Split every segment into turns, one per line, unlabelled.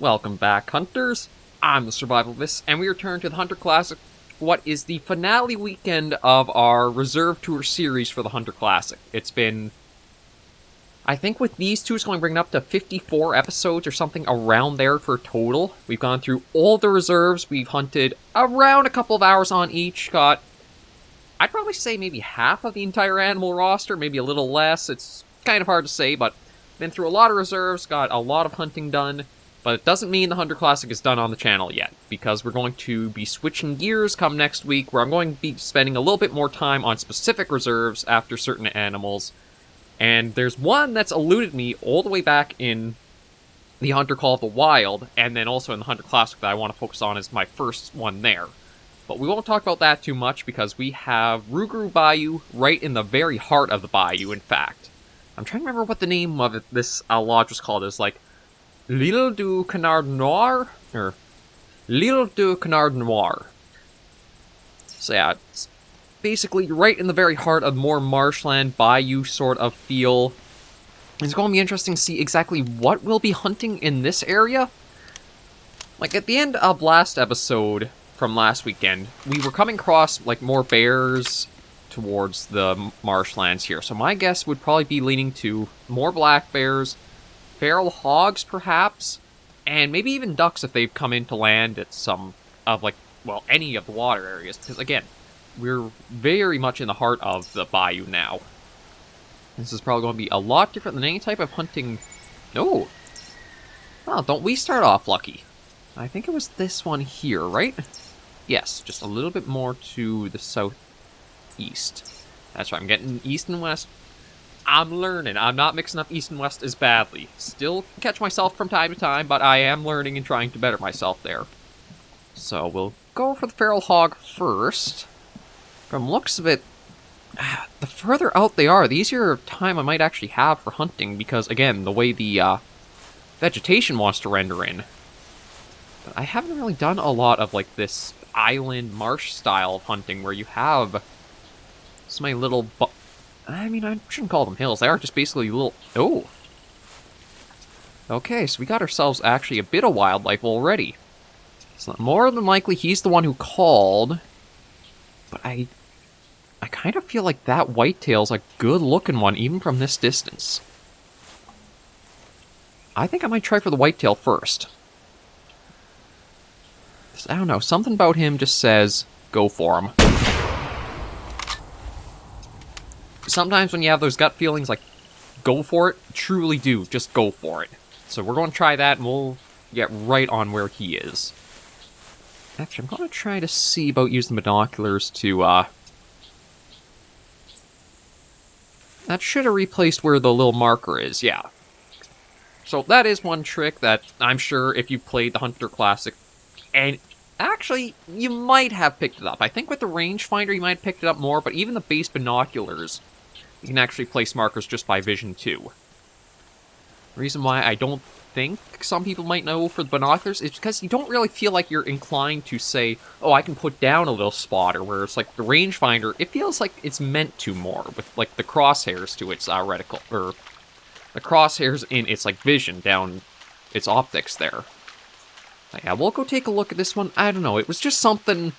Welcome back, hunters. I'm the SurvivalVis, and we return to the Hunter Classic, what is the finale weekend of our Reserve Tour series for the Hunter Classic. It's been, I think with these two, it's going to bring it up to 54 episodes or something around there for total. We've gone through all the reserves, we've hunted around a couple of hours on each, got, I'd probably say maybe half of the entire animal roster, maybe a little less. It's kind of hard to say, but been through a lot of reserves, got a lot of hunting done. But it doesn't mean the Hunter Classic is done on the channel yet, because we're going to be switching gears come next week, where I'm going to be spending a little bit more time on specific reserves after certain animals. And there's one that's eluded me all the way back in the Hunter Call of the Wild, and then also in the Hunter Classic that I want to focus on as my first one there. But we won't talk about that too much, because we have Bayou right in the very heart of the Bayou, in fact. I'm trying to remember what the name of this lodge was called. It's like L'Île du Canard Noir? Or L'Île du Canard Noir. So yeah, it's basically right in the very heart of more marshland, bayou sort of feel. It's going to be interesting to see exactly what we'll be hunting in this area. Like, at the end of last episode from last weekend, we were coming across, like, more bears towards the marshlands here. So my guess would probably be leaning to more black bears, feral hogs, perhaps, and maybe even ducks if they've come into land at some of, like, well, any of the water areas. Because, again, we're very much in the heart of the bayou now. This is probably going to be a lot different than any type of hunting. No! Oh, don't we start off lucky? I think it was this one here, right? Yes, just a little bit more to the southeast. That's right, I'm getting east and west. I'm learning. I'm not mixing up east and west as badly. Still catch myself from time to time, but I am learning and trying to better myself there. So we'll go for the feral hog first. From looks of it, the further out they are, the easier time I might actually have for hunting, because, again, the way the vegetation wants to render in. But I haven't really done a lot of, like, this island marsh style of hunting where you have so many little I mean, I shouldn't call them hills. They are just basically little... Oh! Okay, so we got ourselves actually a bit of wildlife already. So more than likely, he's the one who called. But I kind of feel like that whitetail's a good-looking one, even from this distance. I think I might try for the whitetail first. I don't know, something about him just says, go for him. Sometimes when you have those gut feelings, like, go for it, truly do, just go for it. So we're going to try that, and we'll get right on where he is. Actually, I'm going to try to see about using the binoculars to, that should have replaced where the little marker is, yeah. So that is one trick that I'm sure if you've played the Hunter Classic, and actually, you might have picked it up. I think with the rangefinder you might have picked it up more, but even the base binoculars, you can actually place markers just by vision too. The reason why I don't think some people might know for the binoculars is because you don't really feel like you're inclined to say, oh, I can put down a little spotter, whereas like the rangefinder, it feels like it's meant to more, with like the crosshairs to its reticle, or the crosshairs in its like vision down its optics there. But yeah, we'll go take a look at this one. I don't know, it was just something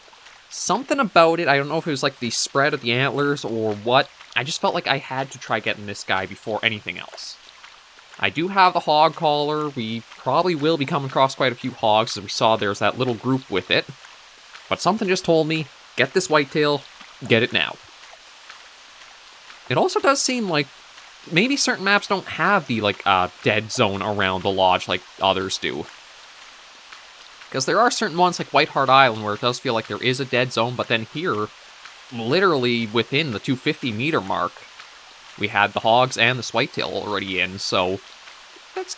about it. I don't know if it was like the spread of the antlers or what. I just felt like I had to try getting this guy before anything else. I do have the hog collar. We probably will be coming across quite a few hogs, as we saw there's that little group with it. But something just told me, get this whitetail, get it now. It also does seem like maybe certain maps don't have the, like, dead zone around the lodge like others do. Because there are certain ones, like White Hart Island, where it does feel like there is a dead zone, but then here, literally within the 250-meter mark, we had the hogs and the whitetail already in, so that's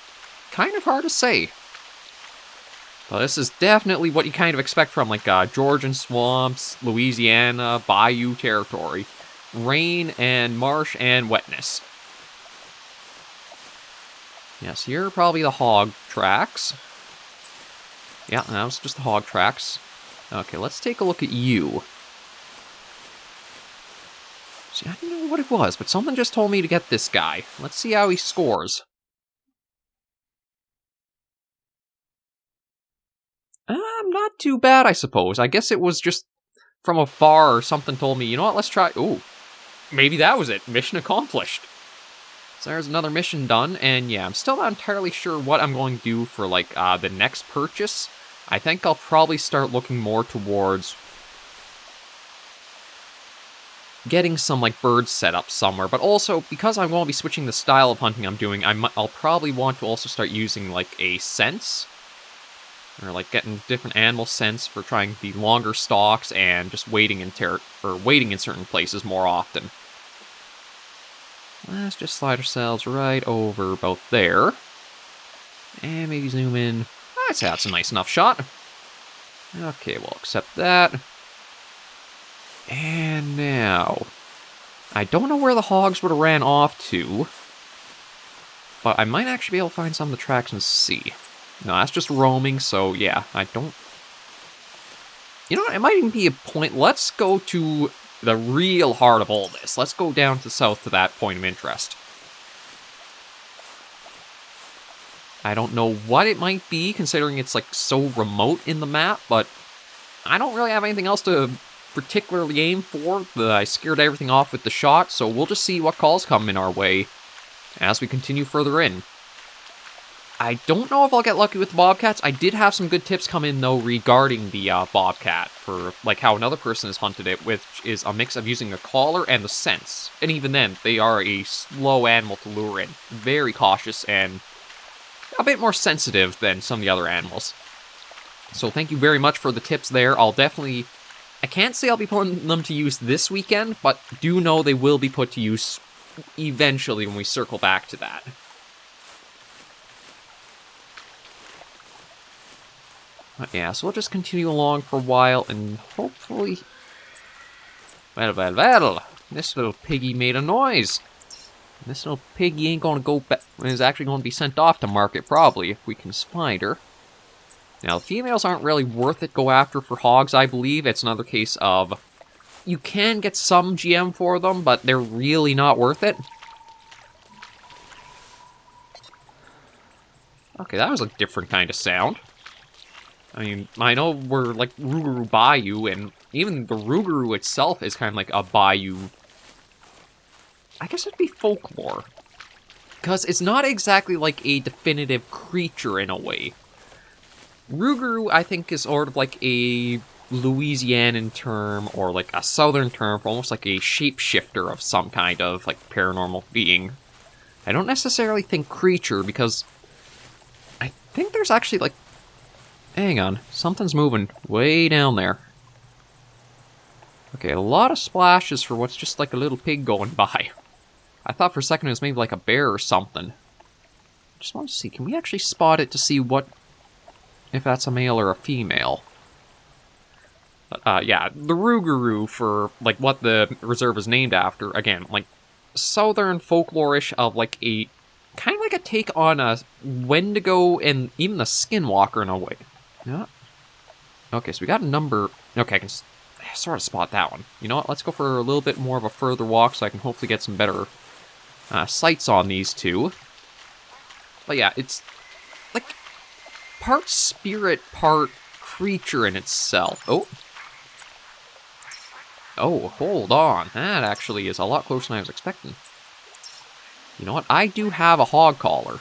kind of hard to say. But this is definitely what you kind of expect from, like, Georgian swamps, Louisiana, bayou territory. Rain and marsh and wetness. Yes, here are probably the hog tracks. Yeah, that was just the hog tracks. Okay, let's take a look at you. See, I didn't know what it was, but something just told me to get this guy. Let's see how he scores. Not too bad, I suppose. I guess it was just from afar or something told me, you know what, let's try... Ooh, maybe that was it. Mission accomplished. So there's another mission done, and yeah, I'm still not entirely sure what I'm going to do for, like, the next purchase. I think I'll probably start looking more towards getting some, like, birds set up somewhere, but also, because I'm going to be switching the style of hunting I'm doing, I'll probably want to also start using, like, a sense, or, like, getting different animal scents for trying the longer stalks and just waiting in certain places more often. Let's just slide ourselves right over about there. And maybe zoom in. I'd say that's a nice enough shot. Okay, we'll accept that. And now, I don't know where the hogs would have ran off to, but I might actually be able to find some of the tracks and see. No, that's just roaming, so yeah, I don't... You know what, it might even be a point... Let's go to the real heart of all this. Let's go down to the south to that point of interest. I don't know what it might be, considering it's, like, so remote in the map, but I don't really have anything else to particularly aim for. I scared everything off with the shot, so we'll just see what calls come in our way as we continue further in. I don't know if I'll get lucky with the bobcats. I did have some good tips come in, though, regarding the bobcat, for, like, how another person has hunted it, which is a mix of using a collar and the scents. And even then, they are a slow animal to lure in. Very cautious and a bit more sensitive than some of the other animals. So thank you very much for the tips there. I'll definitely... I can't say I'll be putting them to use this weekend, but do know they will be put to use eventually when we circle back to that. But yeah, so we'll just continue along for a while, and hopefully... Well, this little piggy made a noise. This little piggy ain't gonna go back, is actually gonna be sent off to market, probably, if we can find her. Now, the females aren't really worth it go after for hogs, I believe. It's another case of... You can get some GM for them, but they're really not worth it. Okay, that was a different kind of sound. I mean, I know we're like Rougarou Bayou, and even the Rougarou itself is kind of like a Bayou. I guess it'd be folklore. Because it's not exactly like a definitive creature in a way. Rougarou, I think, is sort of like a Louisianan term, or like a southern term for almost like a shapeshifter of some kind of like paranormal being. I don't necessarily think creature, because I think there's actually like... Hang on, something's moving way down there. Okay, a lot of splashes for what's just like a little pig going by. I thought for a second it was maybe like a bear or something. Just want to see, can we actually spot it to see what... if that's a male or a female? Yeah, the Rougarou, for like what the reserve is named after, again, like southern folklore-ish of like a... kind of like a take on a Wendigo and even a Skinwalker in a way. Yeah. Okay, so we got a number... Okay, I can sort of spot that one. You know what, let's go for a little bit more of a further walk so I can hopefully get some better sights on these two. But yeah, it's like part spirit, part creature in itself. Oh. Oh, hold on. That actually is a lot closer than I was expecting. You know what, I do have a hog collar.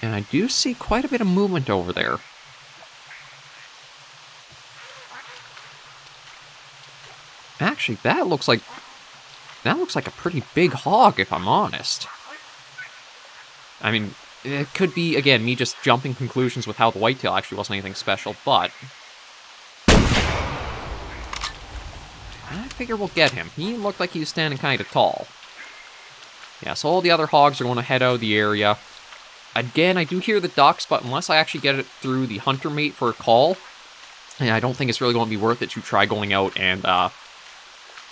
And I do see quite a bit of movement over there. Actually, that looks like a pretty big hog, if I'm honest. I mean, it could be, again, me just jumping conclusions with how the whitetail actually wasn't anything special, but... I figure we'll get him. He looked like he was standing kind of tall. Yeah, so all the other hogs are going to head out of the area. Again, I do hear the ducks, but unless I actually get it through the hunter mate for a call, and I don't think it's really going to be worth it to try going out and,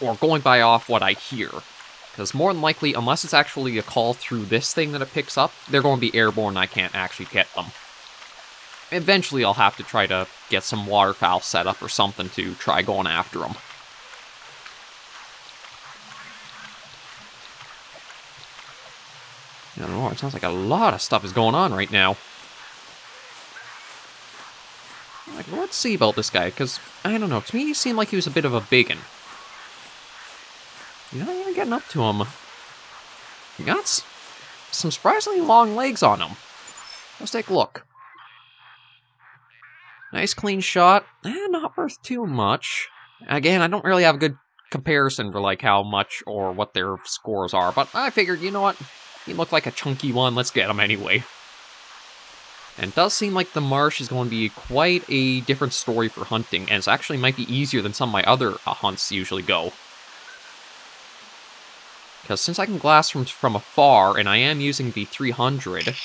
or going by off what I hear. Because more than likely, unless it's actually a call through this thing that it picks up, they're going to be airborne and I can't actually get them. Eventually, I'll have to try to get some waterfowl set up or something to try going after them. I don't know, it sounds like a lot of stuff is going on right now. Like, let's see about this guy, because, I don't know, to me he seemed like he was a bit of a biggin. You're not even getting up to him. He got some surprisingly long legs on him. Let's take a look. Nice clean shot. Not worth too much. Again, I don't really have a good comparison for like how much or what their scores are, but I figured, you know what? He looked like a chunky one, let's get him anyway. And it does seem like the marsh is going to be quite a different story for hunting, and it actually might be easier than some of my other hunts usually go. Because since I can glass from afar, and I am using the 300,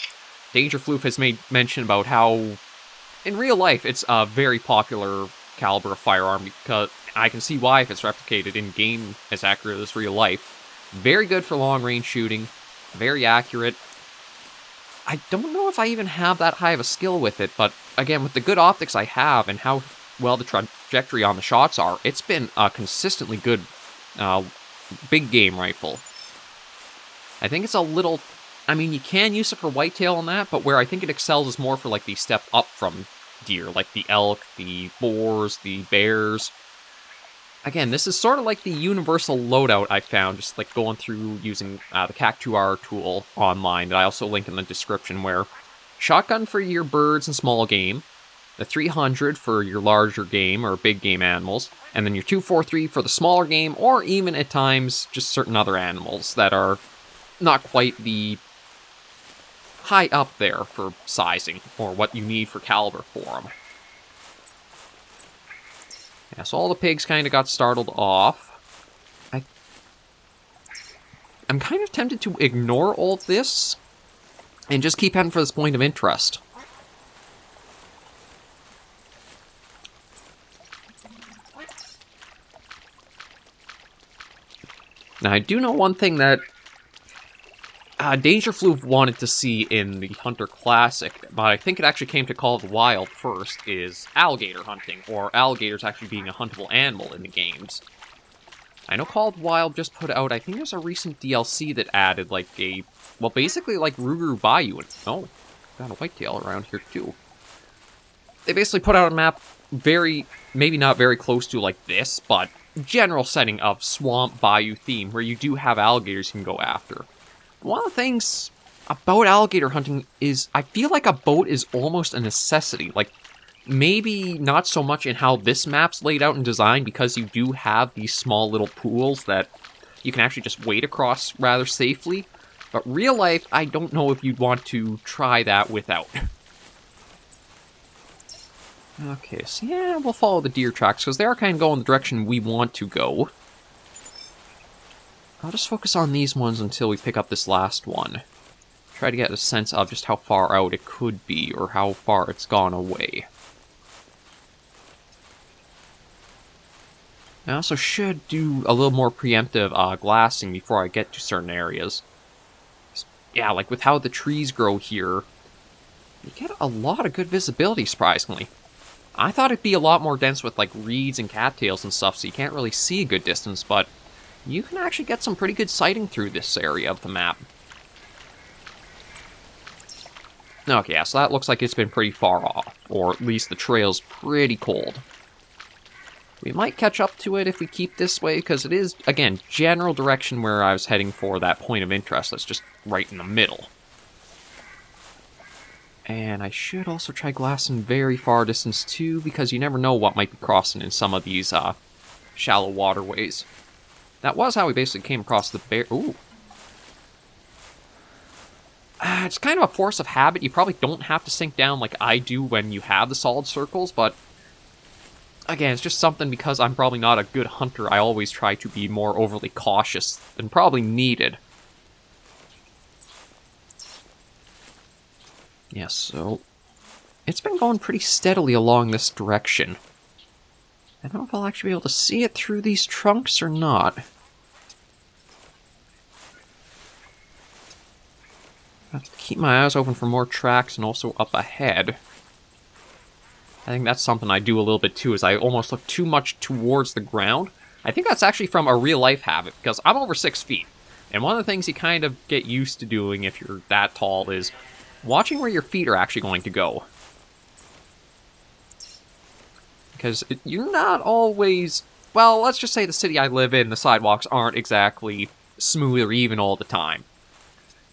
Dangerfloof has made mention about how, in real life, it's a very popular caliber of firearm, because I can see why if it's replicated in-game as accurate as real life. Very good for long-range shooting, very accurate. I don't know if I even have that high of a skill with it, but again, with the good optics I have and how well the trajectory on the shots are, it's been a consistently good big game rifle. I think it's a little... I mean, you can use it for whitetail and that, but where I think it excels is more for like the step up from deer, like the elk, the boars, the bears. Again, this is sort of like the universal loadout I found, just like going through using the CAC2R tool online that I also link in the description, where shotgun for your birds and small game, the 300 for your larger game or big game animals, and then your 243 for the smaller game, or even at times just certain other animals that are not quite the high up there for sizing, or what you need for caliber for them. Yeah, so all the pigs kind of got startled off. I'm kind of tempted to ignore all this and just keep heading for this point of interest. Now, I do know one thing that Dangerfloof wanted to see in the Hunter Classic, but I think it actually came to Call of the Wild first, is alligator hunting, or alligators actually being a huntable animal in the games. I know Call of the Wild just put out, I think there's a recent DLC that added, like, a, well, basically like Bayou, and, oh, got a whitetail around here too. They basically put out a map very, maybe not very close to like this, but general setting of swamp bayou theme, where you do have alligators you can go after. One of the things about alligator hunting is I feel like a boat is almost a necessity. Like, maybe not so much in how this map's laid out and designed, because you do have these small little pools that you can actually just wade across rather safely. But real life, I don't know if you'd want to try that without. Okay, so yeah, we'll follow the deer tracks, because they are kind of going the direction we want to go. I'll just focus on these ones until we pick up this last one. Try to get a sense of just how far out it could be, or how far it's gone away. I also should do a little more preemptive glassing before I get to certain areas. Yeah, like with how the trees grow here, you get a lot of good visibility, surprisingly. I thought it'd be a lot more dense with like reeds and cattails and stuff, so you can't really see a good distance, but you can actually get some pretty good sighting through this area of the map. Okay, yeah, so that looks like it's been pretty far off, or at least the trail's pretty cold. We might catch up to it if we keep this way, because it is, again, general direction where I was heading for that point of interest that's just right in the middle. And I should also try glassing very far distance too, because you never know what might be crossing in some of these shallow waterways. That was how we basically came across the bear. Ooh. It's kind of a force of habit. You probably don't have to sink down like I do when you have the solid circles, but again, it's just something because I'm probably not a good hunter. I always try to be more overly cautious than probably needed. Yeah, so it's been going pretty steadily along this direction. I don't know if I'll actually be able to see it through these trunks or not. I have to keep my eyes open for more tracks and also up ahead. I think that's something I do a little bit too, is I almost look too much towards the ground. I think that's actually from a real life habit, because I'm over 6 feet. And one of the things you kind of get used to doing if you're that tall is watching where your feet are actually going to go. Because you're not always... Well, let's just say the city I live in, the sidewalks aren't exactly smooth or even all the time.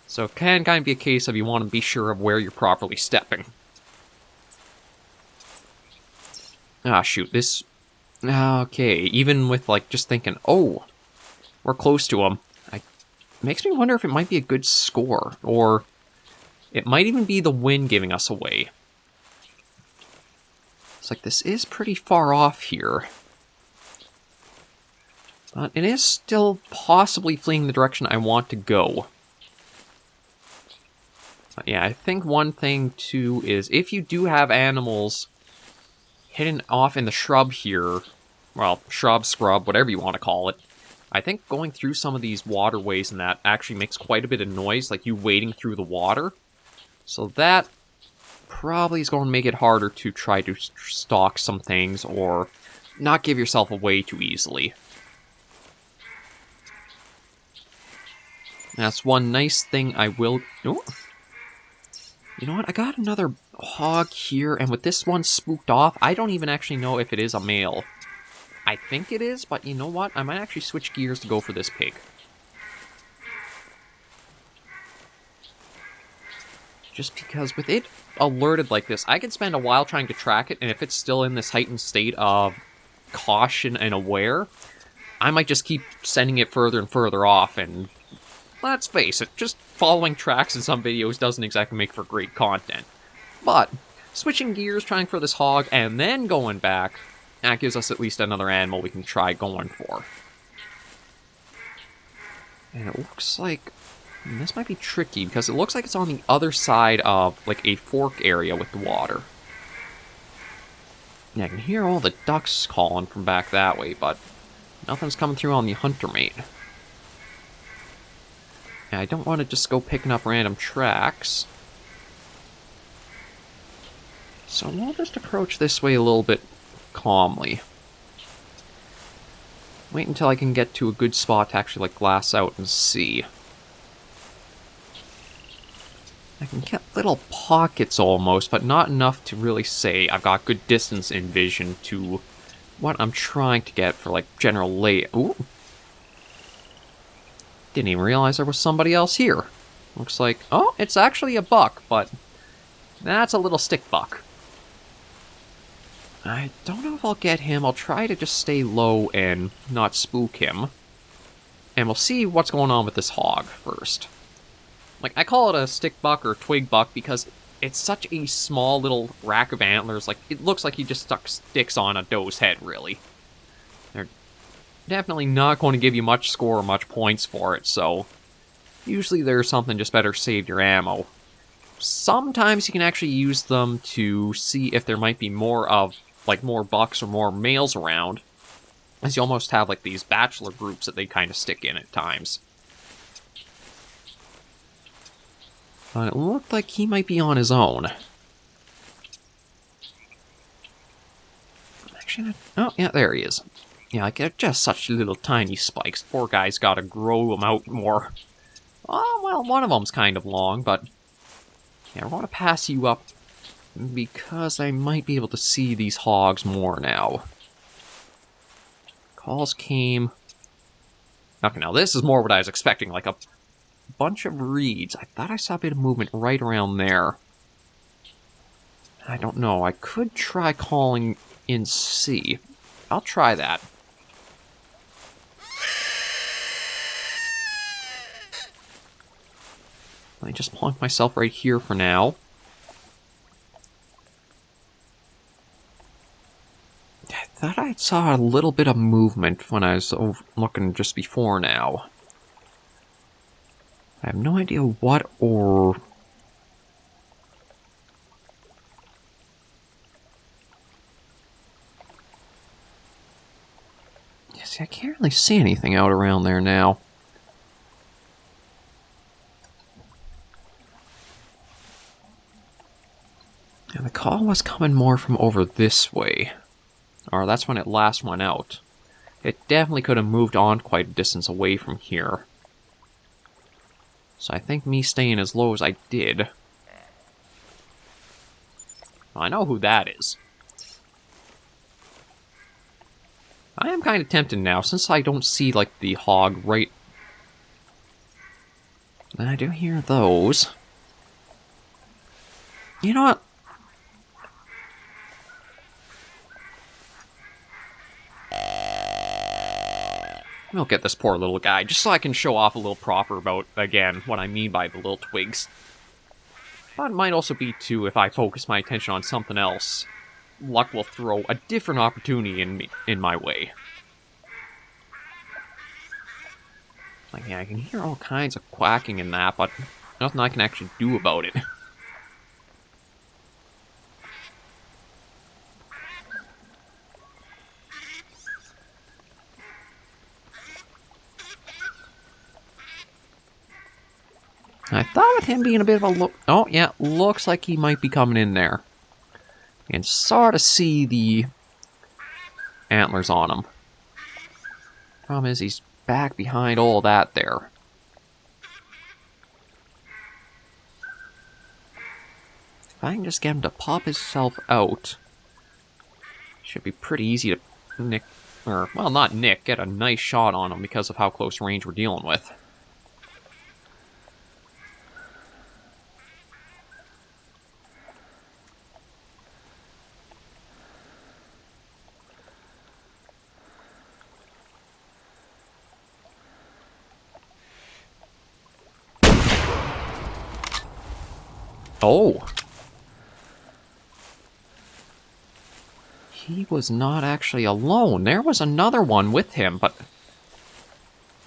So it can kind of be a case of you want to be sure of where you're properly stepping. Ah, shoot, this... Okay, even with, like, just thinking, oh, we're close to him, it makes me wonder if it might be a good score, or it might even be the wind giving us away. It's like, this is pretty far off here. But it is still possibly fleeing the direction I want to go. Yeah, I think one thing, too, is if you do have animals hidden off in the shrub here, well, shrub, scrub, whatever you want to call it, I think going through some of these waterways and that actually makes quite a bit of noise, like you wading through the water. So that probably is going to make it harder to try to stalk some things or not give yourself away too easily. That's one nice thing I will... Oh. You know what? I got another hog here, and with this one spooked off, I don't even actually know if it is a male. I think it is, but you know what? I might actually switch gears to go for this pig. Just because with it alerted like this, I could spend a while trying to track it, and if it's still in this heightened state of caution and aware, I might just keep sending it further and further off, and let's face it, just following tracks in some videos doesn't exactly make for great content. But switching gears, trying for this hog, and then going back, that gives us at least another animal we can try going for. And it looks like... this might be tricky, because it looks like it's on the other side of, like, a fork area with the water. Yeah, I can hear all the ducks calling from back that way, but nothing's coming through on the hunter mate. Yeah, I don't want to just go picking up random tracks. So we'll just approach this way a little bit calmly. Wait until I can get to a good spot to actually, like, glass out and see. I can get little pockets almost, but not enough to really say I've got good distance in vision to what I'm trying to get for, like, general lay... Ooh! Didn't even realize there was somebody else here. Looks like... Oh, it's actually a buck, but that's a little stick buck. I don't know if I'll get him. I'll try to just stay low and not spook him. And we'll see what's going on with this hog first. Like, I call it a stick buck or twig buck because it's such a small little rack of antlers. Like, it looks like he just stuck sticks on a doe's head, really. They're definitely not going to give you much score or much points for it, so usually there's something just better save your ammo. Sometimes you can actually use them to see if there might be more of, like, more bucks or more males around, as you almost have, like, these bachelor groups that they kind of stick in at times. But it looked like he might be on his own. Actually, oh, yeah, there he is. Yeah, like, they're just such little tiny spikes. Poor guy's gotta grow them out more. Oh, well, one of them's kind of long, but... yeah, I want to pass you up because I might be able to see these hogs more now. Calls came... Okay, now this is more what I was expecting, like a bunch of reeds. I thought I saw a bit of movement right around there. I don't know, I could try calling in C. I'll try that. Let me just plonk myself right here for now. I thought I saw a little bit of movement when I was looking just before now. I have no idea what or... yeah, see, I can't really see anything out around there now. And the call was coming more from over this way. Or that's when it last went out. It definitely could have moved on quite a distance away from here. So I think me staying as low as I did... Well, I know who that is. I am kind of tempted now, since I don't see, like, the hog right... And I do hear those. You know what? We'll get this poor little guy, just so I can show off a little proper about, again, what I mean by the little twigs. But it might also be, too, if I focus my attention on something else, luck will throw a different opportunity in my way. Like, yeah, I can hear all kinds of quacking in that, but nothing I can actually do about it. I thought of him being a bit of a look. Oh, yeah, looks like he might be coming in there. And sort of see the antlers on him. Problem is, he's back behind all that there. If I can just get him to pop himself out, should be pretty easy to nick, or, well, not nick, get a nice shot on him because of how close range we're dealing with. Oh! He was not actually alone. There was another one with him, but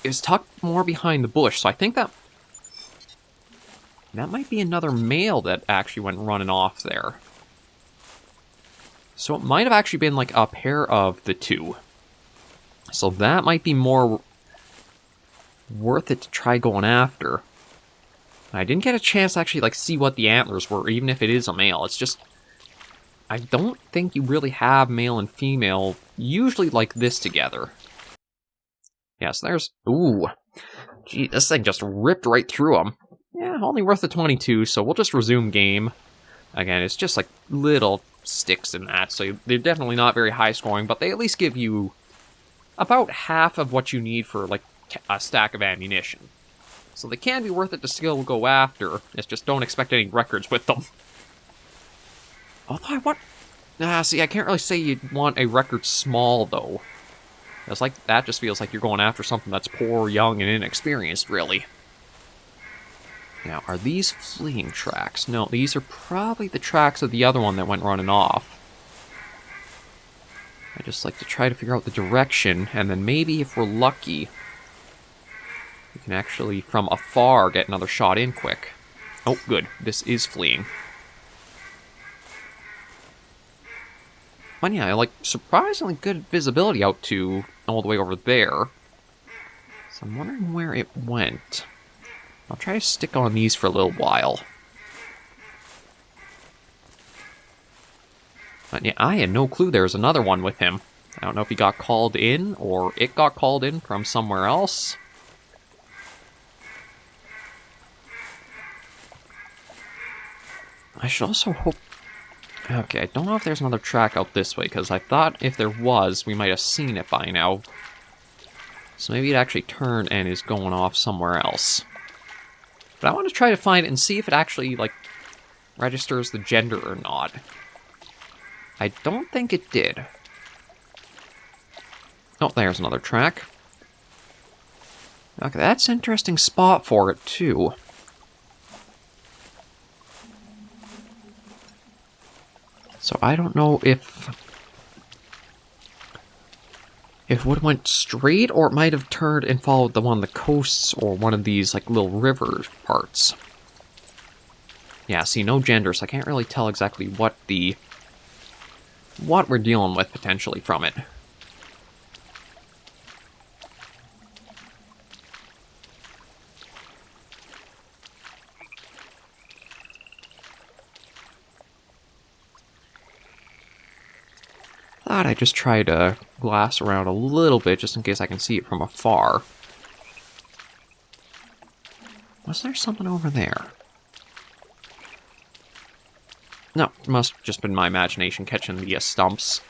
it was tucked more behind the bush, so I think that might be another male that actually went running off there. So it might have actually been like a pair of the two. So that might be more worth it to try going after. I didn't get a chance to actually like see what the antlers were, even if it is a male. It's just, I don't think you really have male and female usually like this together. Yes, there's... Ooh. Gee, this thing just ripped right through him. Yeah, only worth the 22, so we'll just resume game. Again, it's just like little sticks in that, so they're definitely not very high scoring, but they at least give you about half of what you need for like a stack of ammunition. So they can be worth it to still go after. It's just don't expect any records with them. Although I want... see, I can't really say you'd want a record small, though. It's like, that just feels like you're going after something that's poor, young, and inexperienced, really. Now, are these fleeing tracks? No, these are probably the tracks of the other one that went running off. I just like to try to figure out the direction, and then maybe if we're lucky... we can actually, from afar, get another shot in quick. Oh, good. This is fleeing. But yeah, like, surprisingly good visibility out to all the way over there. So I'm wondering where it went. I'll try to stick on these for a little while. But yeah, I had no clue there was another one with him. I don't know if he got called in, or it got called in from somewhere else. I should also hope... Okay, I don't know if there's another track out this way, because I thought if there was, we might have seen it by now. So maybe it actually turned and is going off somewhere else. But I want to try to find it and see if it actually, like, registers the gender or not. I don't think it did. Oh, there's another track. Okay, that's an interesting spot for it, too. So I don't know if it would have went straight, or it might have turned and followed the one on the coasts, or one of these, like, little river parts. Yeah, see, no gender, so I can't really tell exactly what we're dealing with, potentially, from it. Thought I'd just try to glass around a little bit, just in case I can see it from afar. Was there something over there? No, it must have just been my imagination catching the stumps.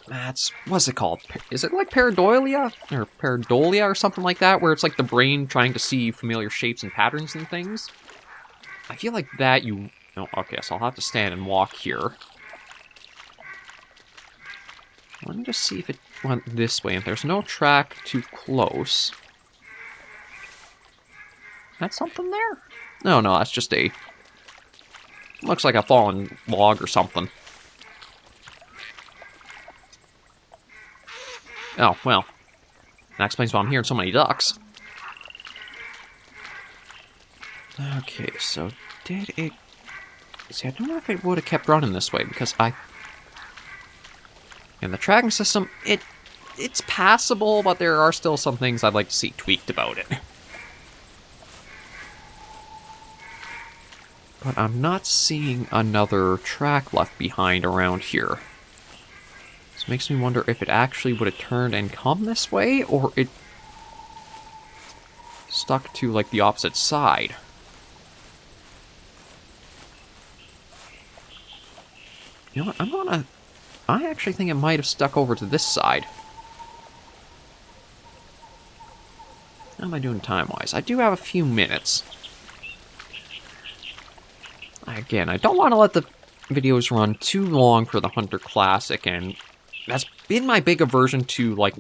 That's... what's it called? Is it like pareidolia? Or pareidolia or something like that? Where it's like the brain trying to see familiar shapes and patterns and things? I feel like that you... oh, okay, so I'll have to stand and walk here. Let me just see if it went this way. If there's no track too close... That's something there? No, no, that's just a... looks like a fallen log or something. Oh, well. That explains why I'm hearing so many ducks. Okay, so did it... see, I don't know if it would have kept running this way, because in the tracking system, it's passable, but there are still some things I'd like to see tweaked about it. But I'm not seeing another track left behind around here. This makes me wonder if it actually would have turned and come this way, or it stuck to, like, the opposite side. You know what, I actually think it might have stuck over to this side. How am I doing time-wise? I do have a few minutes. Again, I don't want to let the videos run too long for the Hunter Classic, and that's been my big aversion to, like,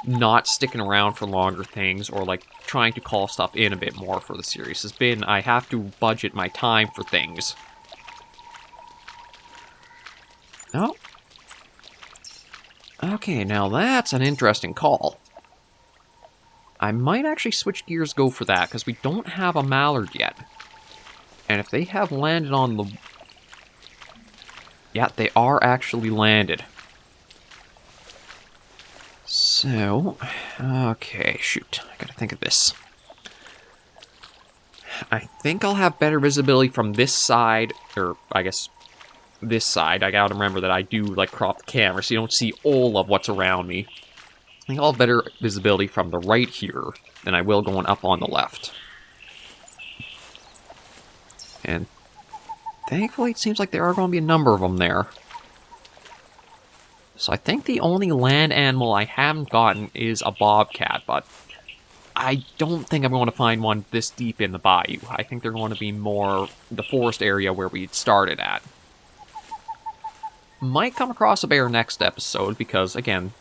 not sticking around for longer things, or, like, trying to call stuff in a bit more for the series, has been I have to budget my time for things. Oh. Okay, now that's an interesting call. I might actually switch gears, go for that, because we don't have a mallard yet. And if they have landed on the... yeah, they are actually landed. So... okay, shoot. I gotta think of this. I think I'll have better visibility from this side, or I guess this side. I gotta remember that I do, like, crop the camera so you don't see all of what's around me. I think I'll have better visibility from the right here than I will going up on the left. And thankfully, it seems like there are going to be a number of them there. So I think the only land animal I haven't gotten is a bobcat, but I don't think I'm going to find one this deep in the bayou. I think they're going to be more the forest area where we started at. Might come across a bear next episode, because, again,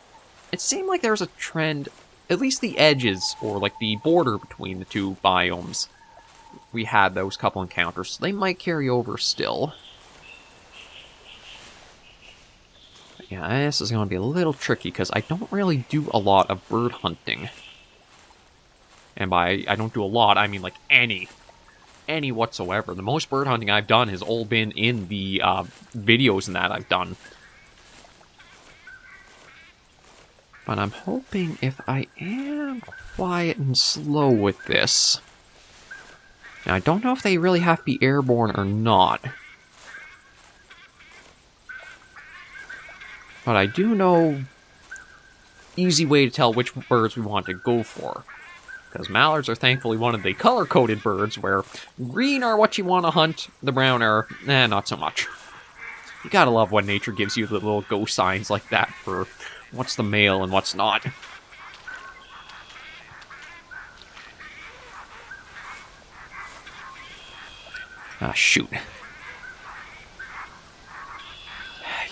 it seemed like there's a trend, at least the edges, or like the border between the two biomes. We had those couple encounters, so they might carry over still. But yeah, this is going to be a little tricky, because I don't really do a lot of bird hunting. And by I don't do a lot, I mean like any whatsoever. The most bird hunting I've done has all been in the videos and that I've done. But I'm hoping if I am quiet and slow with this... now, I don't know if they really have to be airborne or not. But I do know easy way to tell which birds we want to go for. Because mallards are thankfully one of the color-coded birds, where green are what you want to hunt, the brown are, not so much. You gotta love when nature gives you the little go signs like that for what's the male and what's not. Ah, shoot.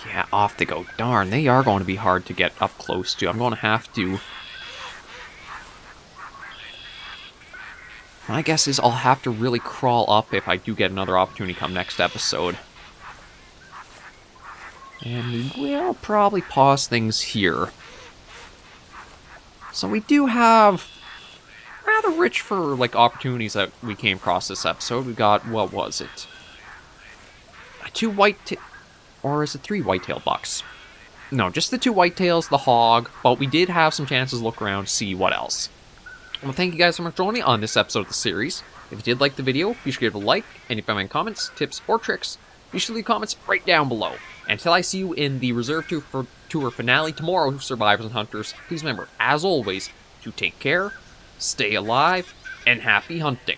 Yeah, off they go. Darn, they are going to be hard to get up close to. I'm going to have to... my guess is I'll have to really crawl up if I do get another opportunity come next episode. And we will probably pause things here. So we do have... rather rich for, like, opportunities that we came across this episode. We got, what was it? 2 or is it 3 whitetail bucks? No, just the 2 whitetails, the hog, but we did have some chances to look around, see what else. Well, thank you guys so much for joining me on this episode of the series. If you did like the video, be sure to give it a like, and if you have any comments, tips, or tricks, be sure to leave comments right down below. And until I see you in the Reserve Tour finale tomorrow, Survivors and Hunters, please remember, as always, to take care, stay alive, and happy hunting.